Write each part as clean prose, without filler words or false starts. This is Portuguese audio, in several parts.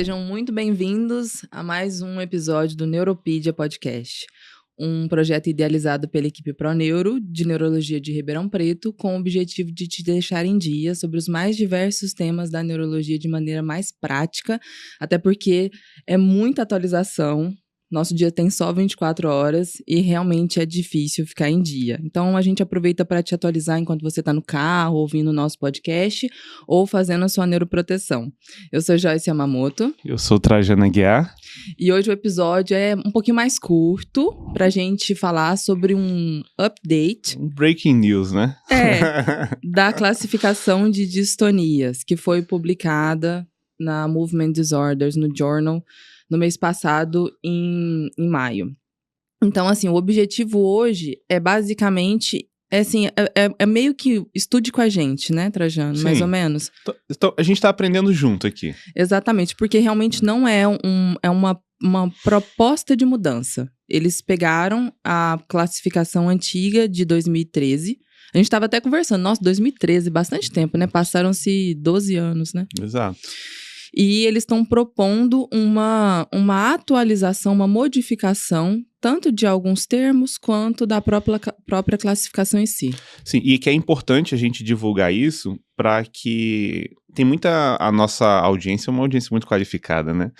sejam muito bem-vindos a mais um episódio do Neuropedia Podcast, um projeto idealizado pela equipe ProNeuro de Neurologia de Ribeirão Preto, com o objetivo de te deixar em dia sobre os mais diversos temas da neurologia de maneira mais prática, até porque é muita atualização. Nosso dia tem só 24 horas e realmente é difícil ficar em dia. Então, a gente aproveita para te atualizar enquanto você está no carro, ouvindo o nosso podcast ou fazendo a sua neuroproteção. Eu sou Joyce Yamamoto. Eu sou Trajano Aguiar. E hoje o episódio é um pouquinho mais curto para a gente falar sobre um update. Breaking news, né? Da classificação de distonias, que foi publicada na Movement Disorders, no Journal, no mês passado, em maio. Então, assim, o objetivo hoje é basicamente, é meio que estude com a gente, né, Trajano? Sim. Mais ou menos. Então, a gente tá aprendendo junto aqui. Exatamente, porque realmente não é uma proposta de mudança. Eles pegaram a classificação antiga de 2013. A gente estava até conversando, nossa, 2013, bastante tempo, né? Passaram-se 12 anos, né? Exato. E eles estão propondo uma atualização, uma modificação, tanto de alguns termos quanto da própria classificação em si. Sim, e que é importante a gente divulgar isso para que... A nossa audiência é uma audiência muito qualificada, né?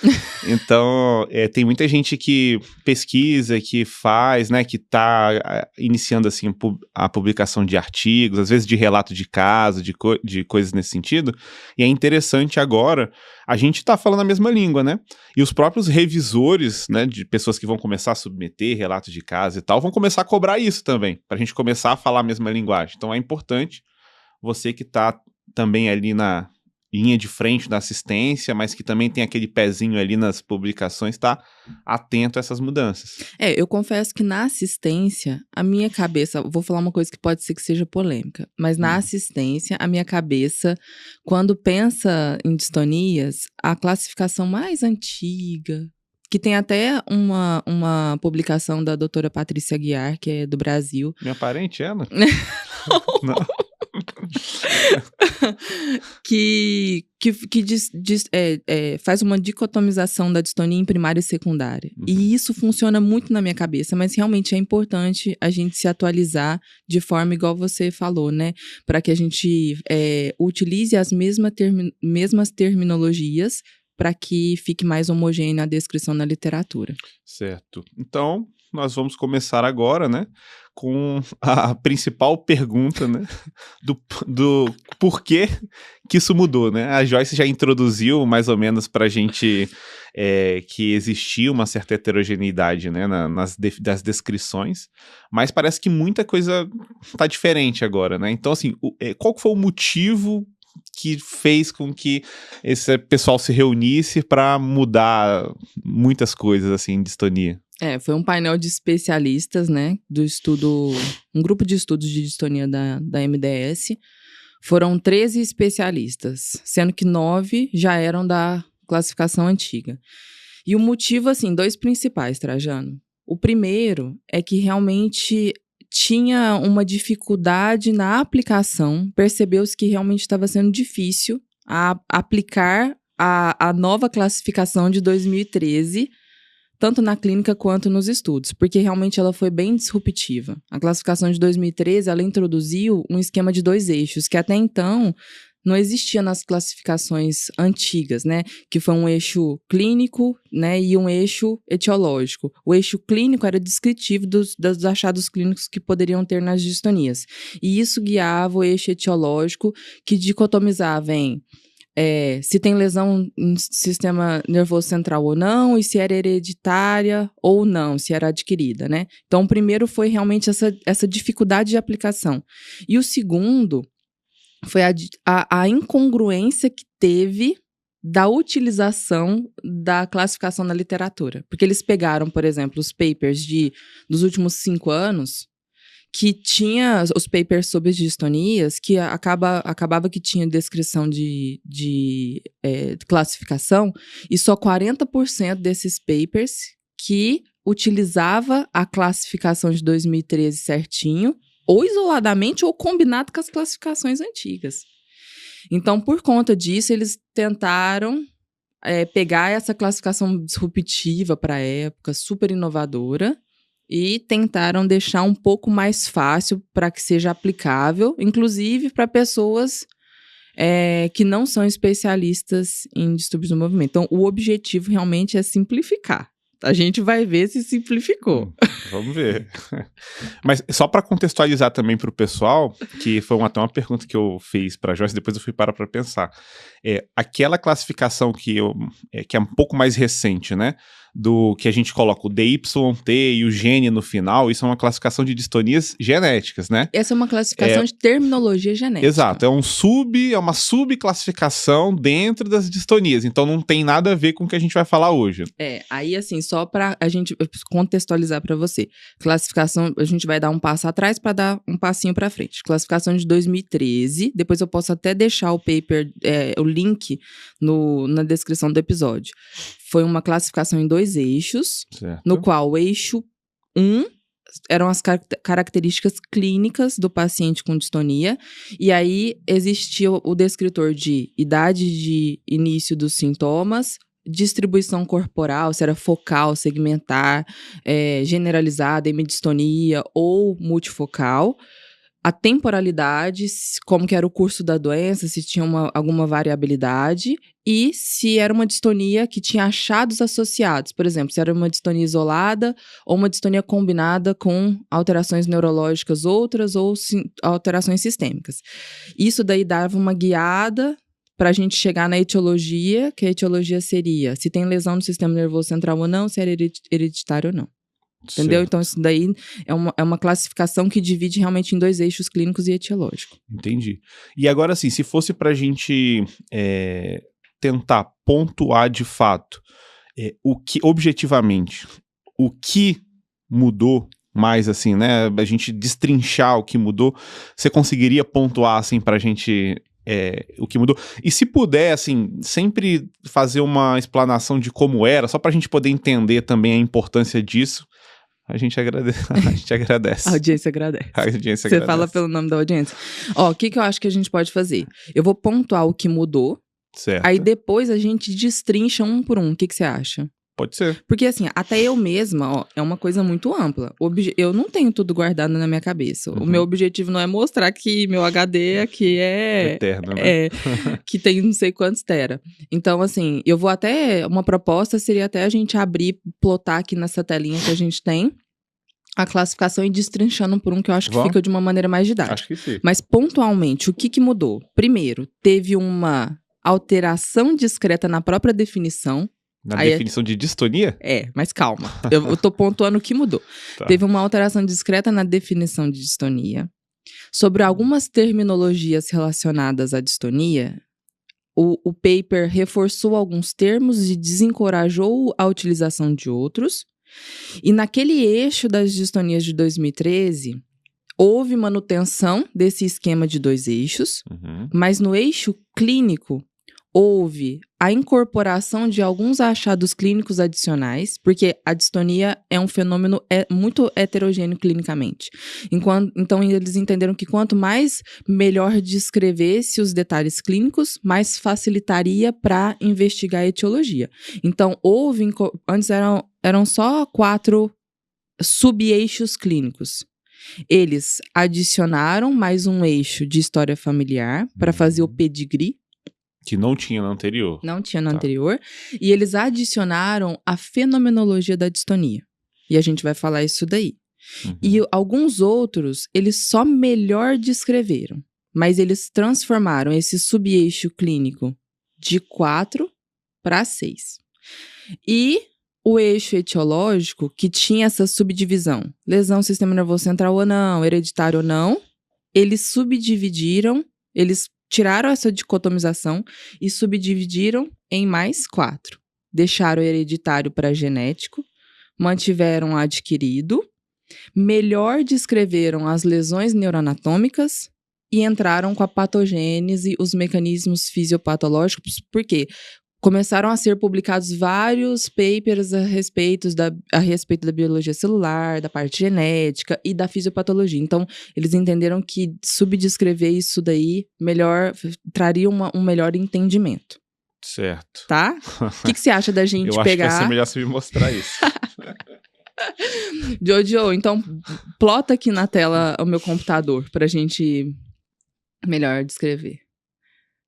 Então, tem muita gente que pesquisa, que faz, né? Que tá iniciando, assim, a publicação de artigos, às vezes de relato de caso, de coisas nesse sentido. E é interessante agora, a gente tá falando a mesma língua, né? E os próprios revisores, né? De pessoas que vão começar a submeter relatos de caso e tal, vão começar a cobrar isso também, pra gente começar a falar a mesma linguagem. Então, é importante você que tá também ali na linha de frente da assistência, mas que também tem aquele pezinho ali nas publicações, tá atento a essas mudanças. Eu confesso que na assistência, a minha cabeça, vou falar uma coisa que pode ser que seja polêmica, mas na assistência, a minha cabeça, quando pensa em distonias, a classificação mais antiga, que tem até uma publicação da doutora Patrícia Aguiar, que é do Brasil. Minha parente, ela? Não. que faz uma dicotomização da distonia em primária e secundária. E isso funciona muito na minha cabeça, mas realmente é importante a gente se atualizar de forma igual você falou, né? Para que a gente utilize as mesmas terminologias para que fique mais homogênea a descrição na literatura. Certo. Então, nós vamos começar agora, né, com a principal pergunta, né, do porquê que isso mudou, né? A Joyce já introduziu mais ou menos pra gente que existia uma certa heterogeneidade, né, das descrições, mas parece que muita coisa tá diferente agora, né? Então, assim, qual foi o motivo que fez com que esse pessoal se reunisse para mudar muitas coisas, assim, em distonia? Foi um painel de especialistas, né, um grupo de estudos de distonia da MDS. Foram 13 especialistas, sendo que 9 já eram da classificação antiga. E o motivo, assim, 2 principais, Trajano. O primeiro é que realmente tinha uma dificuldade na aplicação, percebeu-se que realmente estava sendo difícil aplicar a nova classificação de 2013, tanto na clínica quanto nos estudos, porque realmente ela foi bem disruptiva. A classificação de 2013, ela introduziu um esquema de 2 eixos, que até então não existia nas classificações antigas, né? Que foi um eixo clínico, né? E um eixo etiológico. O eixo clínico era descritivo dos achados clínicos que poderiam ter nas distonias. E isso guiava o eixo etiológico, que dicotomizava em se tem lesão no sistema nervoso central ou não, e se era hereditária ou não, se era adquirida, né? Então, o primeiro foi realmente essa dificuldade de aplicação. E o segundo foi a incongruência que teve da utilização da classificação na literatura. Porque eles pegaram, por exemplo, os papers dos últimos 5 anos, que tinha os papers sobre distonias, que acabava que tinha descrição de classificação, e só 40% desses papers que utilizava a classificação de 2013 certinho, ou isoladamente, ou combinado com as classificações antigas. Então, por conta disso, eles tentaram pegar essa classificação disruptiva para a época, super inovadora, e tentaram deixar um pouco mais fácil para que seja aplicável, inclusive para pessoas que não são especialistas em distúrbios do movimento. Então, o objetivo realmente é simplificar. A gente vai ver se simplificou. Vamos ver. Mas só para contextualizar também para o pessoal, que foi até uma pergunta que eu fiz para a Joyce, depois eu fui parar para pensar. Aquela classificação que é um pouco mais recente, né? Do que a gente coloca o DYT e o gene no final, isso é uma classificação de distonias genéticas, né? Essa é uma classificação de terminologia genética. Exato, é uma subclassificação dentro das distonias, então não tem nada a ver com o que a gente vai falar hoje. Aí assim, só pra a gente contextualizar pra você. Classificação, a gente vai dar um passo atrás pra dar um passinho pra frente. Classificação de 2013, depois eu posso até deixar o paper, o link na descrição do episódio. Foi uma classificação em 2 eixos, certo. No qual o eixo 1 eram as características clínicas do paciente com distonia, e aí existia o descritor de idade de início dos sintomas, distribuição corporal, se era focal, segmentar, generalizada, hemidistonia ou multifocal, a temporalidade, como que era o curso da doença, se tinha alguma variabilidade, e se era uma distonia que tinha achados associados. Por exemplo, se era uma distonia isolada ou uma distonia combinada com alterações neurológicas outras ou alterações sistêmicas. Isso daí dava uma guiada para a gente chegar na etiologia, que a etiologia seria se tem lesão no sistema nervoso central ou não, se era hereditário ou não. Entendeu? Certo. Então, isso daí é uma classificação que divide realmente em 2 eixos clínicos e etiológico. Entendi. E agora, assim, se fosse pra gente tentar pontuar de fato objetivamente, o que mudou mais, assim, né? A gente destrinchar o que mudou, você conseguiria pontuar, assim, pra gente o que mudou? E se puder, assim, sempre fazer uma explanação de como era, só pra gente poder entender também a importância disso, a gente agradece. A audiência agradece. Você fala pelo nome da audiência. O que eu acho que a gente pode fazer? Eu vou pontuar o que mudou. Certo. Aí depois a gente destrincha um por um. O que você acha? Pode ser. Porque assim, até eu mesma, é uma coisa muito ampla. Eu não tenho tudo guardado na minha cabeça. O meu objetivo não é mostrar que meu HD aqui é eterno, né? Que tem não sei quantos tera. Então, assim, eu vou até... Uma proposta seria até a gente abrir, plotar aqui nessa telinha que a gente tem, a classificação e destrinchando um por um, que eu acho que fica de uma maneira mais didática. Acho que sim. Mas, pontualmente, o que mudou? Primeiro, teve uma alteração discreta na própria definição. Na definição de distonia? Mas calma. Eu tô pontuando o que mudou. Tá. Teve uma alteração discreta na definição de distonia. Sobre algumas terminologias relacionadas à distonia, o paper reforçou alguns termos e desencorajou a utilização de outros. E naquele eixo das distonias de 2013, houve manutenção desse esquema de 2 eixos, mas no eixo clínico, houve a incorporação de alguns achados clínicos adicionais, porque a distonia é um fenômeno muito heterogêneo clinicamente. Então, eles entenderam que quanto mais melhor descrevesse os detalhes clínicos, mais facilitaria para investigar a etiologia. Então, antes eram só 4 sub-eixos clínicos. Eles adicionaram mais um eixo de história familiar para fazer o pedigree. Que não tinha no anterior. Não tinha no anterior. E eles adicionaram a fenomenologia da distonia. E a gente vai falar isso daí. E alguns outros, eles só melhor descreveram. Mas eles transformaram esse sub-eixo clínico de 4 para 6. E o eixo etiológico, que tinha essa subdivisão, lesão do sistema nervoso central ou não, hereditário ou não, eles subdividiram, eles tiraram essa dicotomização e subdividiram em mais 4. Deixaram o hereditário para genético, mantiveram o adquirido, melhor descreveram as lesões neuroanatômicas e entraram com a patogênese, os mecanismos fisiopatológicos, porque começaram a ser publicados vários papers a respeito da biologia celular, da parte genética e da fisiopatologia. Então, eles entenderam que subdescrever isso daí traria um melhor entendimento. Certo. Tá? O que você acha da gente Eu pegar... acho que vai ser melhor você me mostrar isso. Jojo, então plota aqui na tela o meu computador pra gente melhor descrever.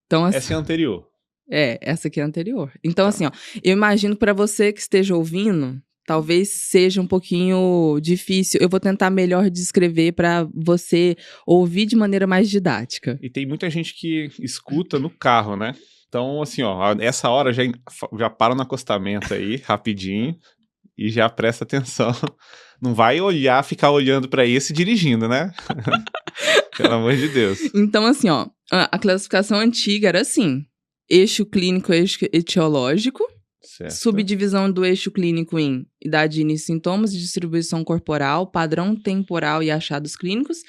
Então, assim, Essa é a anterior. essa aqui é a anterior. Então, Tá. assim, ó, eu imagino que pra você que esteja ouvindo, talvez seja um pouquinho difícil. Eu vou tentar melhor descrever pra você ouvir de maneira mais didática. E tem muita gente que escuta no carro, né? Então, assim, ó, essa hora já para no acostamento aí, rapidinho, e já presta atenção. Não vai ficar olhando pra esse dirigindo, né? Pelo amor de Deus. Então, assim, ó, a classificação antiga era assim: eixo clínico, eixo etiológico, Certo. subdivisão do eixo clínico em idade, início, sintomas, distribuição corporal, padrão temporal e achados clínicos,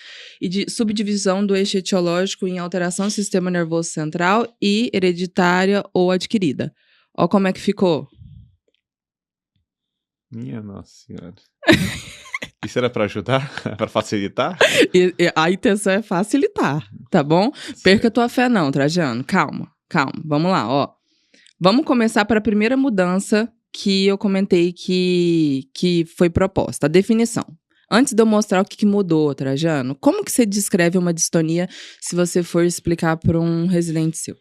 e subdivisão do eixo etiológico em alteração do sistema nervoso central e hereditária ou adquirida. Ó como é que ficou. Minha Nossa Senhora. Isso era pra ajudar? Pra facilitar? A intenção é facilitar, tá bom? Perca tua fé não, Trajano. Calma. Vamos lá, ó. Vamos começar para a primeira mudança que eu comentei que foi proposta, a definição. Antes de eu mostrar o que mudou, Trajano, como que você descreve uma distonia se você for explicar para um residente seu?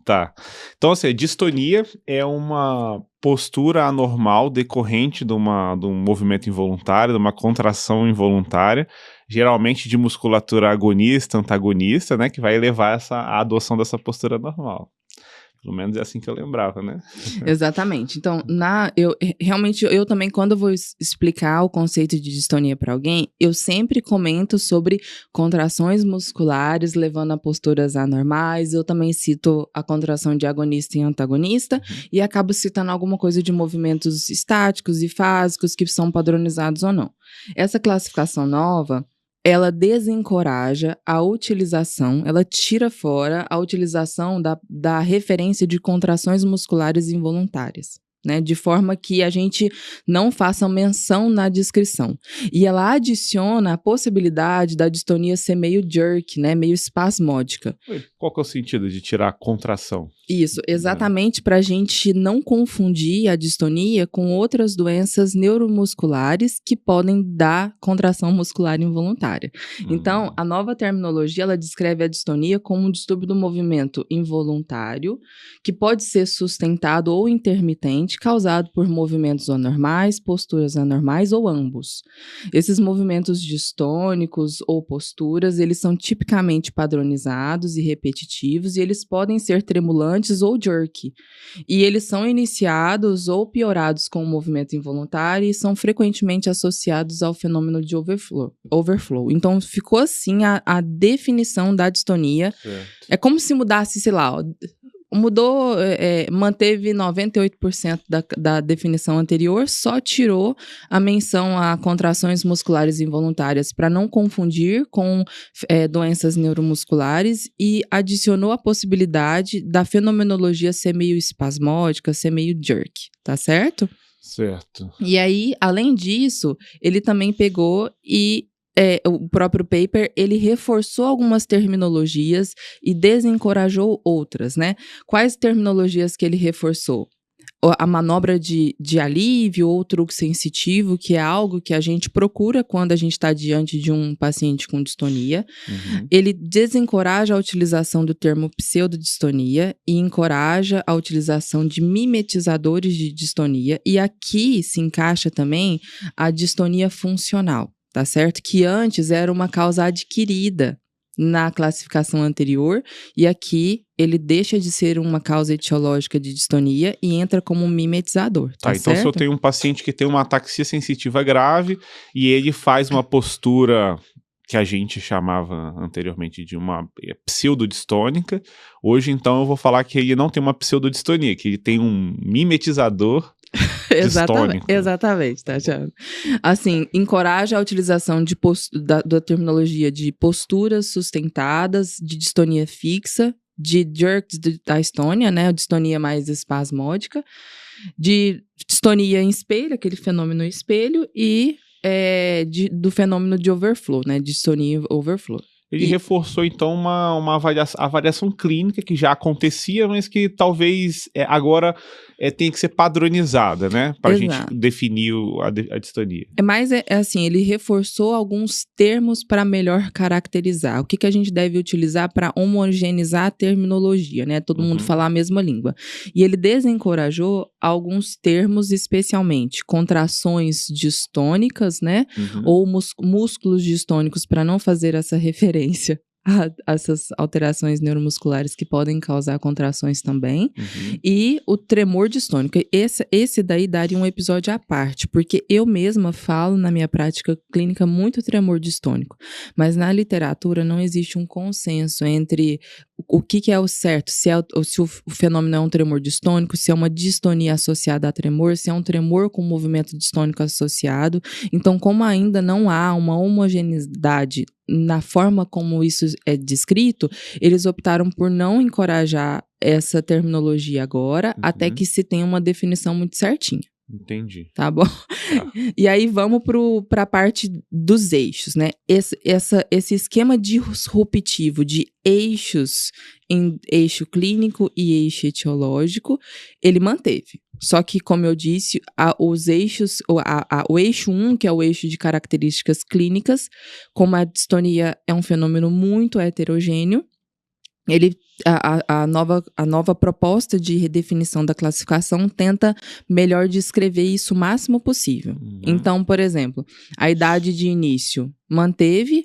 Tá. Então, assim, distonia é uma postura anormal decorrente de um movimento involuntário, de uma contração involuntária, geralmente de musculatura agonista, antagonista, né, que vai levar à adoção dessa postura normal. Pelo menos é assim que eu lembrava, né? Exatamente. Então, realmente, eu também, quando eu vou explicar o conceito de distonia para alguém, eu sempre comento sobre contrações musculares levando a posturas anormais. Eu também cito a contração de agonista e antagonista e acabo citando alguma coisa de movimentos estáticos e fásicos que são padronizados ou não. Essa classificação nova, ela desencoraja a utilização, ela tira fora a utilização da referência de contrações musculares involuntárias, né? De forma que a gente não faça menção na descrição. E ela adiciona a possibilidade da distonia ser meio jerk, né? Meio espasmódica. Qual que é o sentido de tirar a contração? Isso, exatamente para a gente não confundir a distonia com outras doenças neuromusculares que podem dar contração muscular involuntária. Então, a nova terminologia, ela descreve a distonia como um distúrbio do movimento involuntário, que pode ser sustentado ou intermitente, causado por movimentos anormais, posturas anormais ou ambos. Esses movimentos distônicos ou posturas, eles são tipicamente padronizados e repetitivos e eles podem ser tremulantes ou jerky. E eles são iniciados ou piorados com o movimento involuntário e são frequentemente associados ao fenômeno de overflow. Então, ficou assim a definição da distonia. Certo. É como se mudasse, sei lá, manteve 98% da definição anterior, só tirou a menção a contrações musculares involuntárias para não confundir com doenças neuromusculares e adicionou a possibilidade da fenomenologia ser meio espasmódica, ser meio jerk, tá certo? Certo. E aí, além disso, ele também pegou e o próprio paper, ele reforçou algumas terminologias e desencorajou outras, né? Quais terminologias que ele reforçou? A manobra de alívio ou truque sensitivo, que é algo que a gente procura quando a gente está diante de um paciente com distonia. Ele desencoraja a utilização do termo pseudodistonia e encoraja a utilização de mimetizadores de distonia. E aqui se encaixa também a distonia funcional. Tá certo? Que antes era uma causa adquirida na classificação anterior e aqui ele deixa de ser uma causa etiológica de distonia e entra como um mimetizador, tá certo? Então se eu tenho um paciente que tem uma ataxia sensitiva grave e ele faz uma postura que a gente chamava anteriormente de uma pseudodistônica, hoje então eu vou falar que ele não tem uma pseudodistonia, que ele tem um mimetizador Exatamente, tá, Thiago? Assim, encoraja a utilização da terminologia de posturas sustentadas, de distonia fixa, de jerks da distonia, né? A distonia mais espasmódica, de distonia em espelho, aquele fenômeno espelho, e do fenômeno de overflow, né? Distonia overflow. Ele reforçou, então, uma avaliação clínica que já acontecia, mas que talvez agora tenha que ser padronizada, né? Para a gente Exato. definir a distonia. Mas assim, ele reforçou alguns termos para melhor caracterizar. O que a gente deve utilizar para homogeneizar a terminologia, né? Todo mundo falar a mesma língua. E ele desencorajou alguns termos, especialmente contrações distônicas, né? Ou músculos distônicos, para não fazer essa referência a essas alterações neuromusculares que podem causar contrações também. E o tremor distônico. Esse daí daria um episódio à parte, porque eu mesma falo na minha prática clínica muito tremor distônico. Mas na literatura não existe um consenso entre o que é o certo, se o fenômeno é um tremor distônico, se é uma distonia associada a tremor, se é um tremor com movimento distônico associado. Então, como ainda não há uma homogeneidade na forma como isso é descrito, eles optaram por não encorajar essa terminologia agora, até que se tenha uma definição muito certinha. Entendi. Tá bom? E aí vamos para a parte dos eixos, né? Esse esquema disruptivo de eixos em eixo clínico e eixo etiológico, ele manteve. Só que, como eu disse, os eixos, o eixo 1, que é o eixo de características clínicas, como a distonia é um fenômeno muito heterogêneo, a nova proposta de redefinição da classificação tenta melhor descrever isso o máximo possível. Então, por exemplo, a idade de início manteve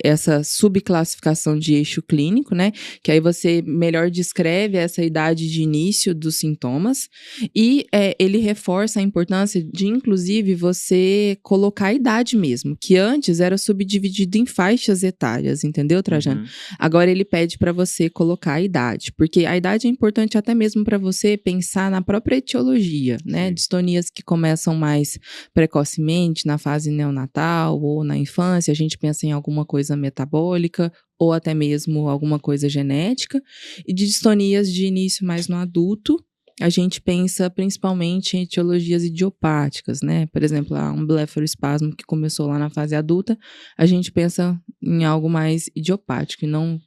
essa subclassificação de eixo clínico, né? Que aí você melhor descreve essa idade de início dos sintomas e ele reforça a importância de, inclusive, você colocar a idade mesmo, que antes era subdividido em faixas etárias, entendeu, Trajano? Agora ele pede para você colocar a idade, porque a idade é importante até mesmo para você pensar na própria etiologia, né? Distonias que começam mais precocemente, na fase neonatal ou na infância, a gente pensa em alguma coisa metabólica ou até mesmo alguma coisa genética, e de distonias de início mais no adulto, a gente pensa principalmente em etiologias idiopáticas, né? Por exemplo, um blefaroespasmo que começou lá na fase adulta, a gente pensa em algo mais idiopático e não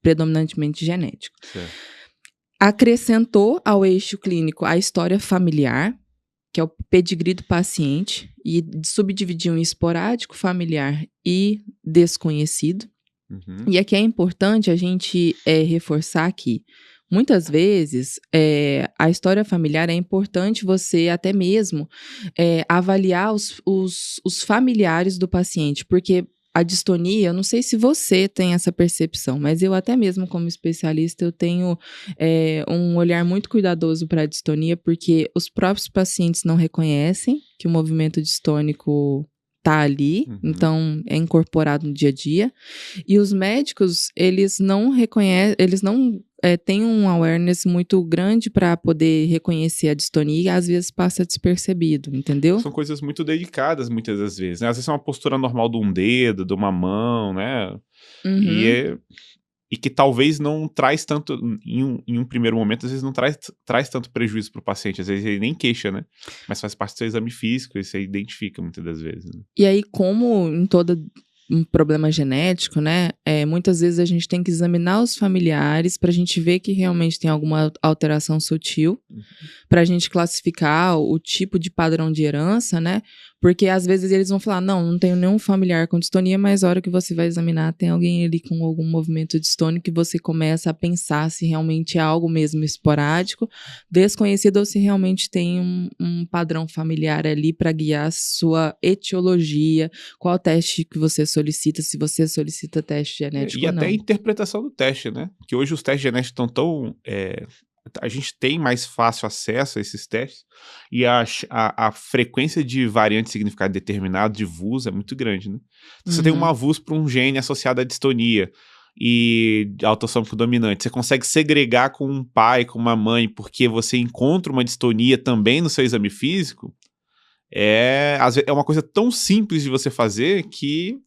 predominantemente genético. Certo. Acrescentou ao eixo clínico a história familiar, que é o pedigree do paciente, e subdividiu em esporádico, familiar e desconhecido. E aqui é importante a gente reforçar que, muitas vezes, a história familiar é importante você até mesmo avaliar os familiares do paciente, porque a distonia, eu não sei se você tem essa percepção, mas eu até mesmo como especialista, eu tenho um olhar muito cuidadoso para a distonia, porque os próprios pacientes não reconhecem que o movimento distônico tá ali, então é incorporado no dia a dia, e os médicos, eles não reconhecem, eles não têm um awareness muito grande para poder reconhecer a distonia e às vezes passa despercebido, entendeu? São coisas muito delicadas muitas das vezes, né? Às vezes é uma postura normal de um dedo, de uma mão, né? E que talvez não traz tanto, em um primeiro momento, às vezes não traz tanto prejuízo para o paciente, às vezes ele nem queixa, né? Mas faz parte do seu exame físico e você identifica muitas das vezes. Né? E aí, como em todo um problema genético, né? Muitas vezes a gente tem que examinar os familiares para a gente ver que realmente tem alguma alteração sutil, para a gente classificar o tipo de padrão de herança, né? Porque às vezes eles vão falar, não tenho nenhum familiar com distonia, mas a hora que você vai examinar, tem alguém ali com algum movimento distônico que você começa a pensar se realmente é algo mesmo esporádico, desconhecido, ou se realmente tem um padrão familiar ali para guiar a sua etiologia, qual teste que você solicita, se você solicita teste genético ou não. E até a interpretação do teste, né? Porque hoje os testes genéticos estão tão... a gente tem mais fácil acesso a esses testes e a frequência de variante de significado determinado de VUS é muito grande, né? Você tem uma VUS para um gene associado à distonia e autossômico dominante, você consegue segregar com um pai, com uma mãe, porque você encontra uma distonia também no seu exame físico, é uma coisa tão simples de você fazer que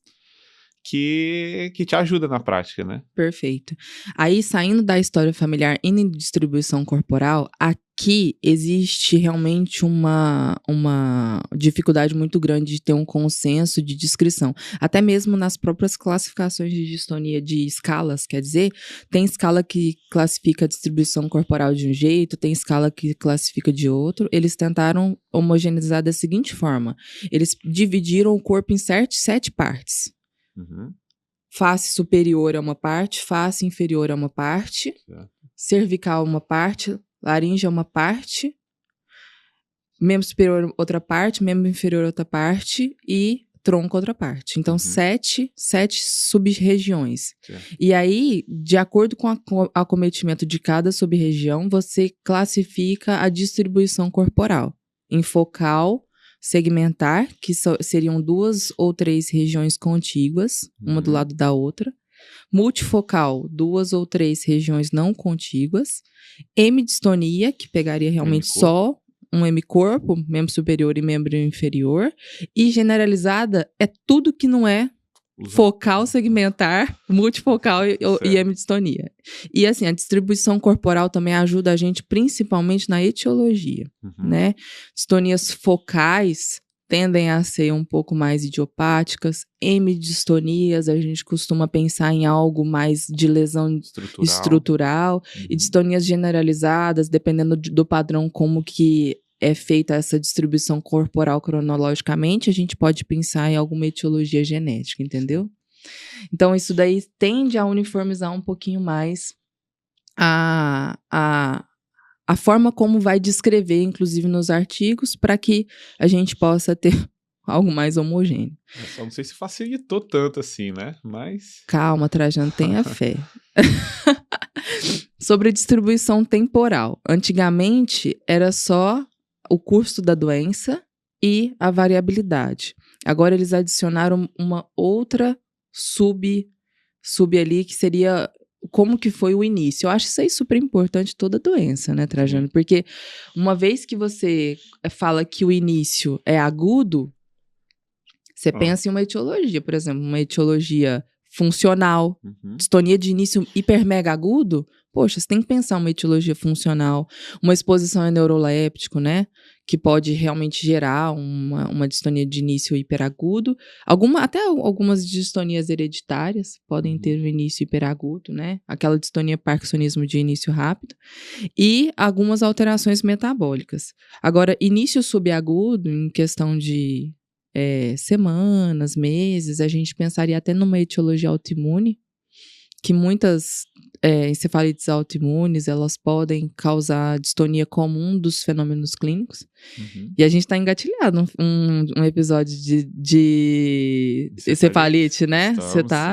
te ajuda na prática, né? Perfeito. Aí, saindo da história familiar e em distribuição corporal, que existe realmente uma dificuldade muito grande de ter um consenso de descrição. Até mesmo nas próprias classificações de distonia de escalas, quer dizer, tem escala que classifica a distribuição corporal de um jeito, tem escala que classifica de outro. Eles tentaram homogeneizar da seguinte forma. Eles dividiram o corpo em 7 partes. Uhum. Face superior é uma parte, face inferior é uma parte, cervical é uma parte, laringe é uma parte, membro superior outra parte, membro inferior outra parte e tronco outra parte. Então, 7 sub-regiões. E aí, de acordo com o acometimento de cada sub-região, você classifica a distribuição corporal em focal, segmentar, que seriam 2 ou 3 regiões contíguas, uma do lado da outra. Multifocal, 2 ou 3 regiões não contíguas. Hemidistonia, que pegaria realmente só um hemicorpo, membro superior e membro inferior. E generalizada é tudo que não é focal, segmentar, multifocal e hemidistonia. E assim, a distribuição corporal também ajuda a gente principalmente na etiologia, né? Distonias focais tendem a ser um pouco mais idiopáticas. Hemidistonias, a gente costuma pensar em algo mais de lesão estrutural. E distonias generalizadas, dependendo do padrão como que é feita essa distribuição corporal cronologicamente, a gente pode pensar em alguma etiologia genética, entendeu? Então, isso daí tende a uniformizar um pouquinho mais a forma como vai descrever, inclusive nos artigos, para que a gente possa ter algo mais homogêneo. Eu só não sei se facilitou tanto assim, né? Mas... Calma, Trajano, tenha fé. Sobre distribuição temporal. Antigamente, era só o curso da doença e a variabilidade. Agora, eles adicionaram uma outra sub ali, que seria como que foi o início. Eu acho isso aí super importante, toda doença, né, Trajano? Porque uma vez que você fala que o início é agudo, você pensa em uma etiologia, por exemplo, uma etiologia funcional, distonia de início hiper mega agudo, poxa, você tem que pensar uma etiologia funcional, uma exposição a neuroléptico, né, que pode realmente gerar uma distonia de início hiperagudo, até algumas distonias hereditárias podem ter o início hiperagudo, né, aquela distonia parkinsonismo de início rápido, e algumas alterações metabólicas. Agora, início subagudo, em questão de semanas, meses, a gente pensaria até numa etiologia autoimune, que muitas encefalites autoimunes, elas podem causar distonia como um dos fenômenos clínicos. E a gente está engatilhado um episódio de encefalite, né? Você está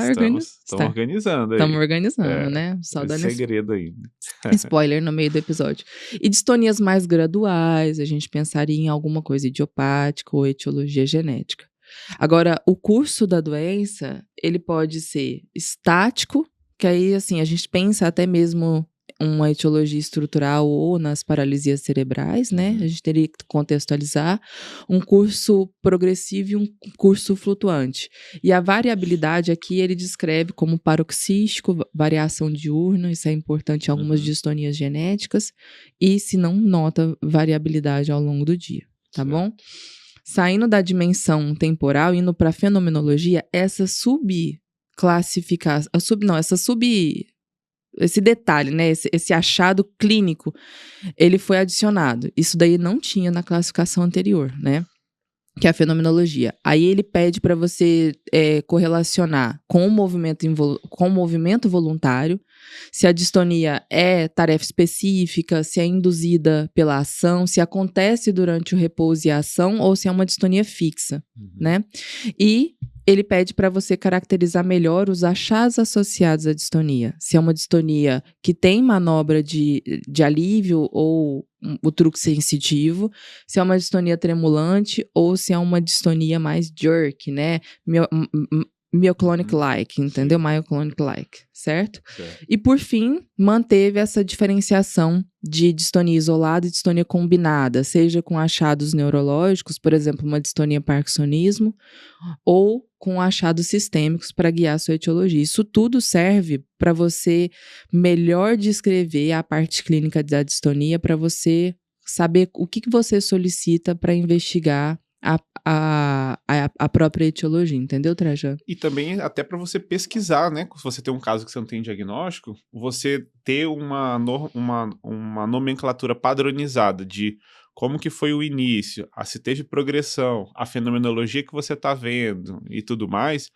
organizando aí. Estamos organizando, né? Só dando segredo aí. Spoiler no meio do episódio. E distonias mais graduais, a gente pensaria em alguma coisa idiopática ou etiologia genética. Agora, o curso da doença, ele pode ser estático, que aí, assim, a gente pensa até mesmo uma etiologia estrutural ou nas paralisias cerebrais, né? A gente teria que contextualizar um curso progressivo e um curso flutuante. E a variabilidade aqui ele descreve como paroxístico, variação diurna, isso é importante em algumas distonias genéticas, e se não nota variabilidade ao longo do dia, tá bom? Saindo da dimensão temporal, indo para a fenomenologia, esse detalhe, né, esse achado clínico, ele foi adicionado. Isso daí não tinha na classificação anterior, né, que é a fenomenologia. Aí ele pede para você correlacionar com o movimento voluntário, se a distonia é tarefa específica, se é induzida pela ação, se acontece durante o repouso e a ação, ou se é uma distonia fixa, né? E ele pede para você caracterizar melhor os achados associados à distonia. Se é uma distonia que tem manobra de alívio ou o truque sensitivo, se é uma distonia tremulante ou se é uma distonia mais jerk, né? Myoclonic-like, entendeu? Myoclonic-like, certo? E por fim, manteve essa diferenciação de distonia isolada e distonia combinada, seja com achados neurológicos, por exemplo, uma distonia parkinsonismo, ou com achados sistêmicos para guiar a sua etiologia. Isso tudo serve para você melhor descrever a parte clínica da distonia, para você saber o que você solicita para investigar a própria etiologia, entendeu, Trajano? E também até para você pesquisar, né? Se você tem um caso que você não tem diagnóstico, você ter uma nomenclatura padronizada de como que foi o início, se teve progressão, a fenomenologia que você está vendo e tudo mais,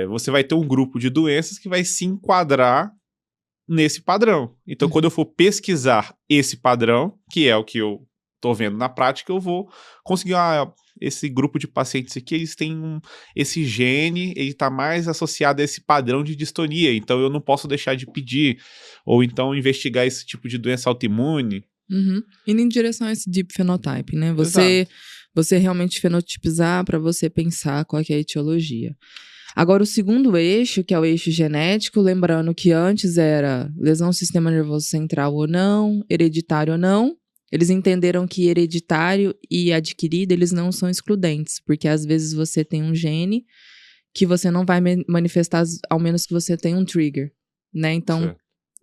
você vai ter um grupo de doenças que vai se enquadrar nesse padrão. Então, quando eu for pesquisar esse padrão, que é o que eu tô vendo na prática, eu vou conseguir, esse grupo de pacientes aqui, eles têm esse gene, ele tá mais associado a esse padrão de distonia, então eu não posso deixar de pedir, ou então investigar esse tipo de doença autoimune. Indo em direção a esse deep phenotype, né? Você realmente fenotipizar para você pensar qual que é a etiologia. Agora, o segundo eixo, que é o eixo genético, lembrando que antes era lesão do sistema nervoso central ou não, hereditário ou não, eles entenderam que hereditário e adquirido, eles não são excludentes, porque às vezes você tem um gene que você não vai manifestar, ao menos que você tenha um trigger, né? Então,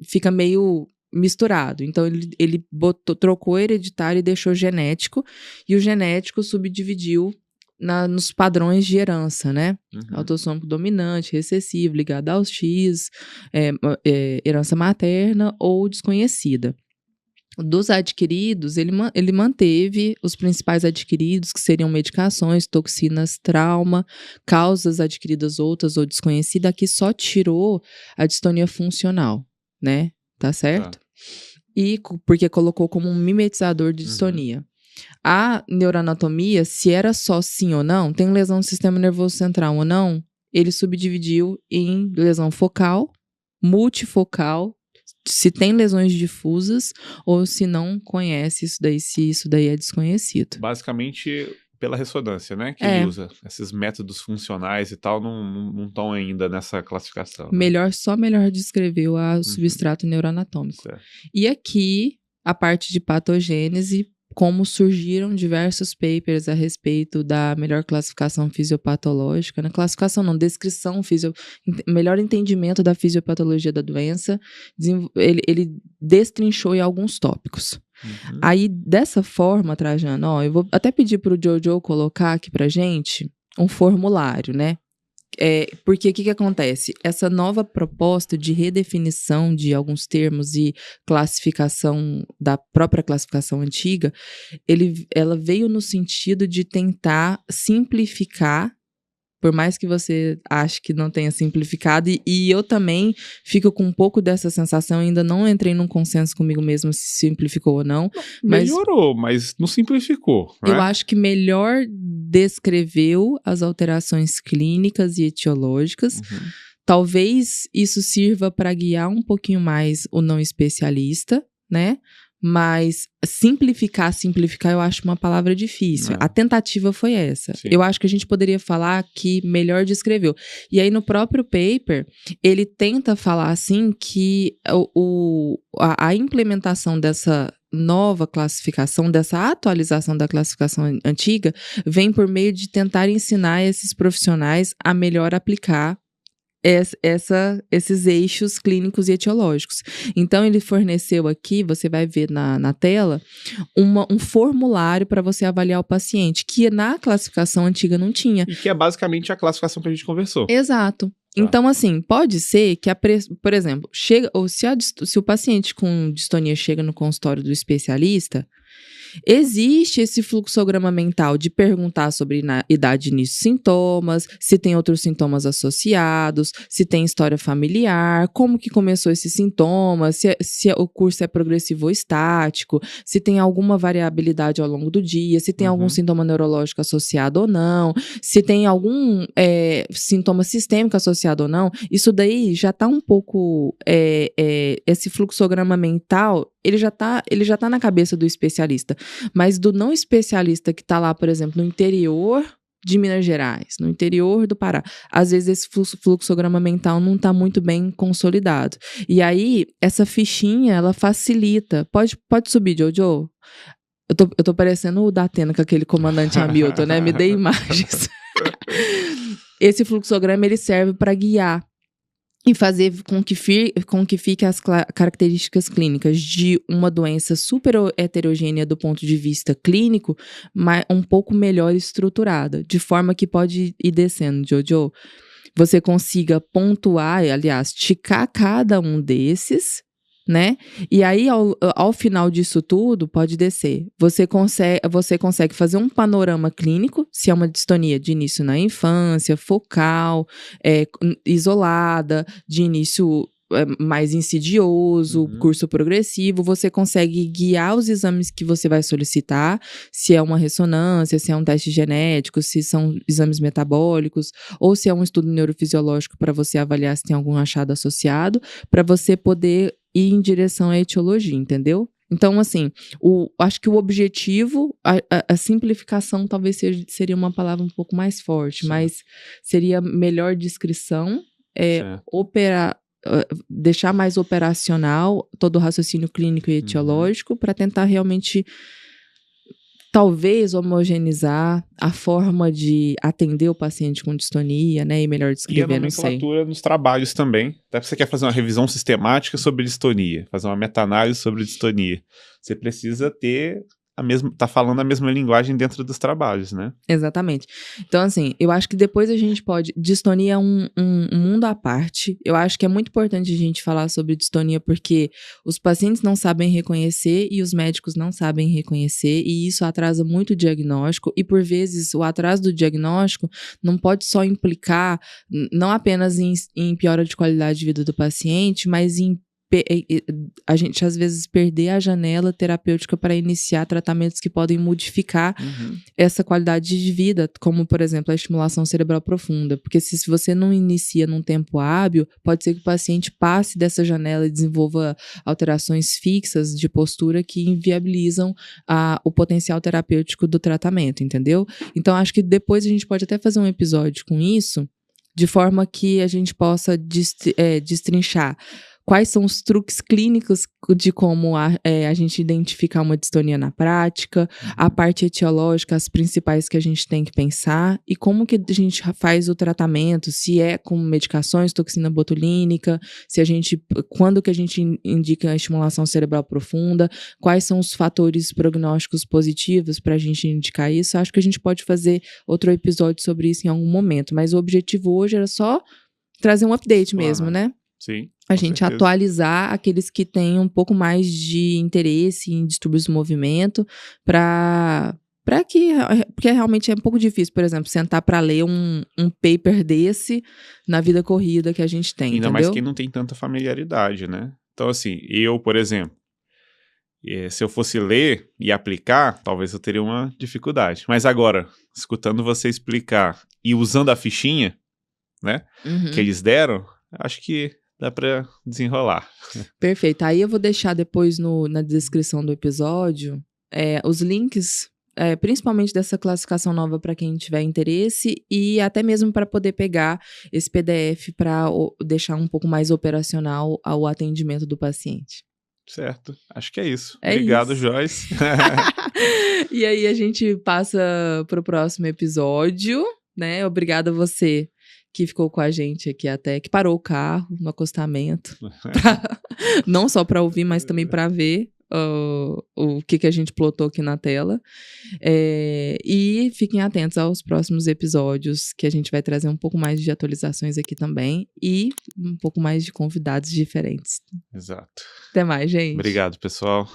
fica meio misturado. Então, ele trocou hereditário e deixou genético, e o genético subdividiu nos padrões de herança, né? Autossômico dominante, recessivo, ligado ao X, herança materna ou desconhecida. Dos adquiridos, ele manteve os principais adquiridos, que seriam medicações, toxinas, trauma, causas adquiridas outras ou desconhecidas, aqui só tirou a distonia funcional, né? Tá certo? E porque colocou como um mimetizador de distonia. A neuroanatomia, se era só sim ou não, tem lesão do sistema nervoso central ou não, ele subdividiu em lesão focal, multifocal, se tem lesões difusas ou se não conhece isso daí, se isso daí é desconhecido. Basicamente pela ressonância, né? Que ele usa. Esses métodos funcionais e tal não estão ainda nessa classificação. Né? Melhor descrever o substrato neuroanatômico. Certo. E aqui, a parte de patogênese, como surgiram diversos papers a respeito da melhor classificação fisiopatológica, né? Classificação não, descrição, melhor entendimento da fisiopatologia da doença, ele destrinchou em alguns tópicos. Aí, dessa forma, Trajano, eu vou até pedir para o Jojo colocar aqui pra gente um formulário, né? Porque o que acontece? Essa nova proposta de redefinição de alguns termos e classificação da própria classificação antiga, ela veio no sentido de tentar simplificar, por mais que você ache que não tenha simplificado, e eu também fico com um pouco dessa sensação, ainda não entrei num consenso comigo mesmo se simplificou ou não. Melhorou, mas não simplificou. Né? Eu acho que melhor descreveu as alterações clínicas e etiológicas. Talvez isso sirva para guiar um pouquinho mais o não especialista, né? Mas simplificar, eu acho uma palavra difícil. A tentativa foi essa. Sim. Eu acho que a gente poderia falar que melhor descreveu. E aí, no próprio paper, ele tenta falar, assim, que a implementação dessa nova classificação, dessa atualização da classificação antiga, vem por meio de tentar ensinar esses profissionais a melhor aplicar esses eixos clínicos e etiológicos. Então, ele forneceu aqui, você vai ver na tela, um formulário para você avaliar o paciente, que na classificação antiga não tinha. E que é basicamente a classificação que a gente conversou. Exato. Então, assim, pode ser que, por exemplo, se o paciente com distonia chega no consultório do especialista, existe esse fluxograma mental de perguntar sobre idade, início, sintomas, se tem outros sintomas associados, se tem história familiar, como que começou esses sintomas, se o curso é progressivo ou estático, se tem alguma variabilidade ao longo do dia, se tem algum sintoma neurológico associado ou não, se tem algum sintoma sistêmico associado ou não. Isso daí já tá um pouco... esse fluxograma mental, ele já tá na cabeça do especialista. Mas do não especialista que tá lá, por exemplo, no interior de Minas Gerais, no interior do Pará. Às vezes esse fluxograma mental não está muito bem consolidado. E aí, essa fichinha, ela facilita. Pode subir, Jojo? Eu tô parecendo o Datena com aquele comandante Hamilton, né? Me dê imagens. Esse fluxograma, ele serve para guiar e fazer com que fique as características clínicas de uma doença super heterogênea do ponto de vista clínico, mas um pouco melhor estruturada, de forma que pode ir descendo, Jojo. Você consiga pontuar, aliás, ticar cada um desses, né? E aí, ao final disso tudo, pode descer. Você consegue fazer um panorama clínico, se é uma distonia de início na infância, focal, isolada, de início mais insidioso, curso progressivo. Você consegue guiar os exames que você vai solicitar, se é uma ressonância, se é um teste genético, se são exames metabólicos, ou se é um estudo neurofisiológico para você avaliar se tem algum achado associado, para você poder ir em direção à etiologia, entendeu? Então, assim, acho que o objetivo, a simplificação talvez seria uma palavra um pouco mais forte, sim, mas seria melhor descrição, deixar mais operacional todo o raciocínio clínico e etiológico para tentar realmente, talvez, homogeneizar a forma de atender o paciente com distonia, né, e melhor descrever, não sei. E a nomenclatura nos trabalhos também. Até se você quer fazer uma revisão sistemática sobre distonia, fazer uma meta-análise sobre distonia, você precisa ter tá falando a mesma linguagem dentro dos trabalhos, né? Exatamente. Então, assim, eu acho que depois a gente pode... Distonia é um mundo à parte. Eu acho que é muito importante a gente falar sobre distonia porque os pacientes não sabem reconhecer e os médicos não sabem reconhecer e isso atrasa muito o diagnóstico e, por vezes, o atraso do diagnóstico não pode só implicar não apenas em piora de qualidade de vida do paciente, mas em a gente às vezes perder a janela terapêutica para iniciar tratamentos que podem modificar essa qualidade de vida, como por exemplo a estimulação cerebral profunda, porque se você não inicia num tempo hábil, pode ser que o paciente passe dessa janela e desenvolva alterações fixas de postura que inviabilizam o potencial terapêutico do tratamento, entendeu? Então acho que depois a gente pode até fazer um episódio com isso, de forma que a gente possa destrinchar quais são os truques clínicos de como a gente identificar uma distonia na prática, a parte etiológica, as principais que a gente tem que pensar, e como que a gente faz o tratamento, se é com medicações, toxina botulínica, quando que a gente indica a estimulação cerebral profunda, quais são os fatores prognósticos positivos para a gente indicar isso. Acho que a gente pode fazer outro episódio sobre isso em algum momento, mas o objetivo hoje era só trazer um update mesmo, né? Sim. A gente certeza. Atualizar aqueles que têm um pouco mais de interesse em distúrbios do movimento porque realmente é um pouco difícil, por exemplo, sentar para ler um paper desse na vida corrida que a gente tem, ainda entendeu? mais quem não tem tanta familiaridade, né? Então, assim, eu, por exemplo, se eu fosse ler e aplicar, talvez eu teria uma dificuldade. Mas agora, escutando você explicar e usando a fichinha, né, que eles deram, acho que dá pra desenrolar. Perfeito. Aí eu vou deixar depois na descrição do episódio os links, principalmente dessa classificação nova para quem tiver interesse e até mesmo para poder pegar esse PDF para deixar um pouco mais operacional ao atendimento do paciente. Certo. Acho que é isso. Obrigado, isso. Joyce. E aí a gente passa pro próximo episódio, né? Obrigada a você que ficou com a gente aqui até, que parou o carro no acostamento, não só para ouvir, mas também para ver o que a gente plotou aqui na tela. E fiquem atentos aos próximos episódios, que a gente vai trazer um pouco mais de atualizações aqui também e um pouco mais de convidados diferentes. Exato. Até mais, gente. Obrigado, pessoal.